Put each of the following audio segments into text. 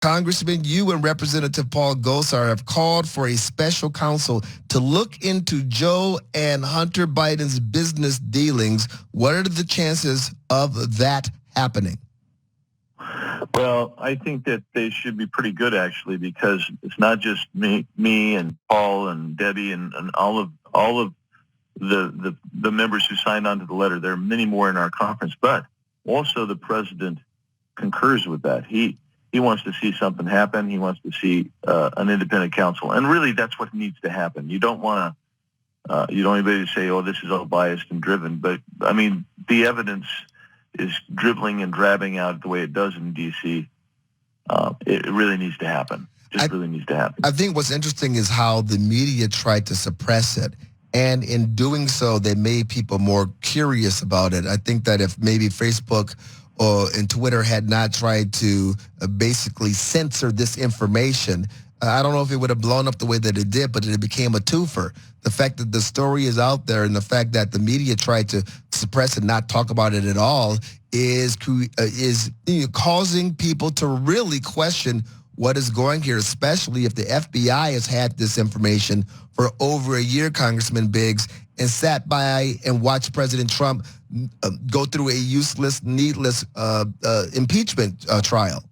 Congressman, you and Representative Paul Gosar have called for a special counsel to look into Joe and Hunter Biden's business dealings. What are the chances of that happening? Well, I think that they should be pretty good, actually, because it's not just me and Paul and Debbie and all of the members who signed on to the letter. There are many more in our conference, but also the president concurs with that. He wants to see something happen. He wants to see an independent counsel, and really, that's what needs to happen. You don't want anybody to say, "Oh, this is all biased and driven," but I mean, the evidence is dribbling and drabbing out the way it does in D.C. It really needs to happen. Really needs to happen. I think what's interesting is how the media tried to suppress it. And in doing so, they made people more curious about it. I think that if maybe Facebook and Twitter had not tried to basically censor this information, I don't know if it would have blown up the way that it did, but it became a twofer. The fact that the story is out there and the fact that the media tried to suppress it, not talk about it at all, is causing people to really question what is going here, especially if the FBI has had this information for over a year, Congressman Biggs, and sat by and watched President Trump go through a useless, needless impeachment trial.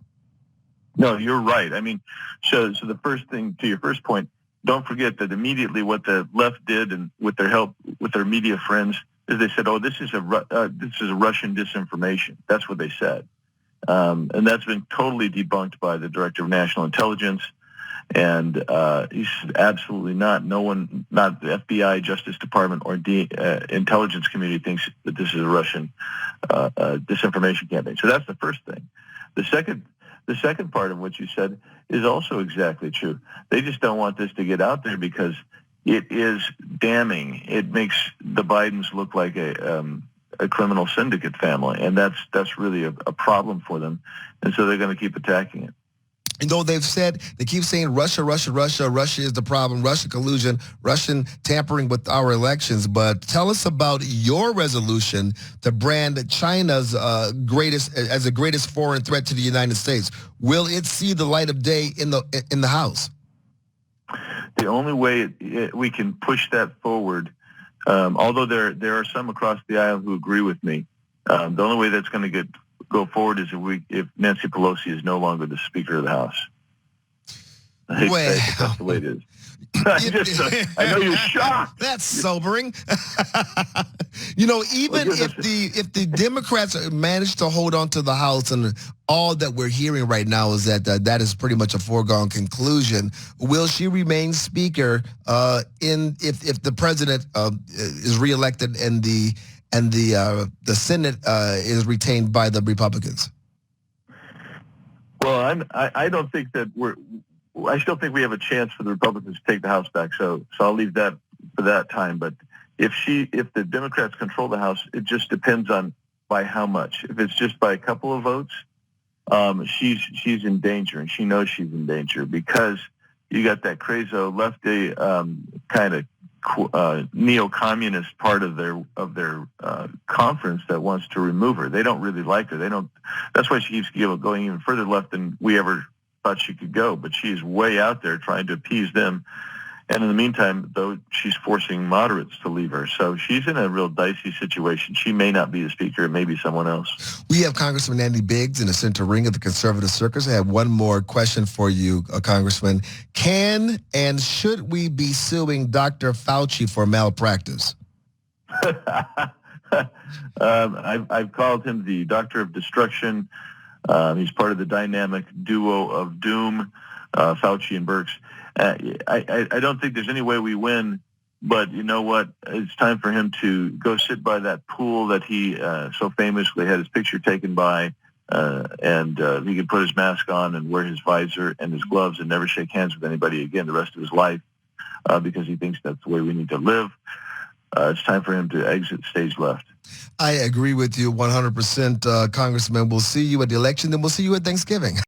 No, you're right. I mean, so the first thing, to your first point, don't forget that immediately what the left did, and with their help, with their media friends, is they said, "Oh, this is a Russian disinformation." That's what they said, and that's been totally debunked by the Director of National Intelligence. And he said, absolutely not. No one, not the FBI, Justice Department, or the intelligence community thinks that this is a Russian disinformation campaign. So that's the first thing. The second part of what you said is also exactly true. They just don't want this to get out there because it is damning. It makes the Bidens look like a criminal syndicate family, and that's really a problem for them. And so they're going to keep attacking it. And though they keep saying Russia is the problem, Russia collusion, Russian tampering with our elections. But tell us about your resolution to brand China's as the greatest foreign threat to the United States. Will it see the light of day in the House? The only way we can push that forward, although there are some across the aisle who agree with me, the only way that's going to go forward is if Nancy Pelosi is no longer the Speaker of the House. That's the way it is. I know you're shocked. That's sobering. Even if the Democrats manage to hold on to the House, and all that we're hearing right now is that is pretty much a foregone conclusion, will she remain Speaker if the president is reelected and the Senate is retained by the Republicans? Well, I don't think that I still think we have a chance for the Republicans to take the House back. So I'll leave that for that time. But if the Democrats control the House, it just depends on by how much. If it's just by a couple of votes, she's in danger, and she knows she's in danger because you got that crazy lefty kind of neo-communist part of their conference that wants to remove her. They don't really like her. That's why she keeps going even further left than we ever thought she could go. But she's way out there trying to appease them. And in the meantime, though, she's forcing moderates to leave her. So she's in a real dicey situation. She may not be the Speaker. It may be someone else. We have Congressman Andy Biggs in the center ring of the conservative circus. I have one more question for you, Congressman. Can and should we be suing Dr. Fauci for malpractice? I've called him the Doctor of Destruction. He's part of the dynamic duo of doom, Fauci and Birx. I don't think there's any way we win, but you know what? It's time for him to go sit by that pool that he so famously had his picture taken by, and he can put his mask on and wear his visor and his gloves and never shake hands with anybody again the rest of his life because he thinks that's the way we need to live. It's time for him to exit stage left. I agree with you 100%, Congressman. We'll see you at the election, then we'll see you at Thanksgiving.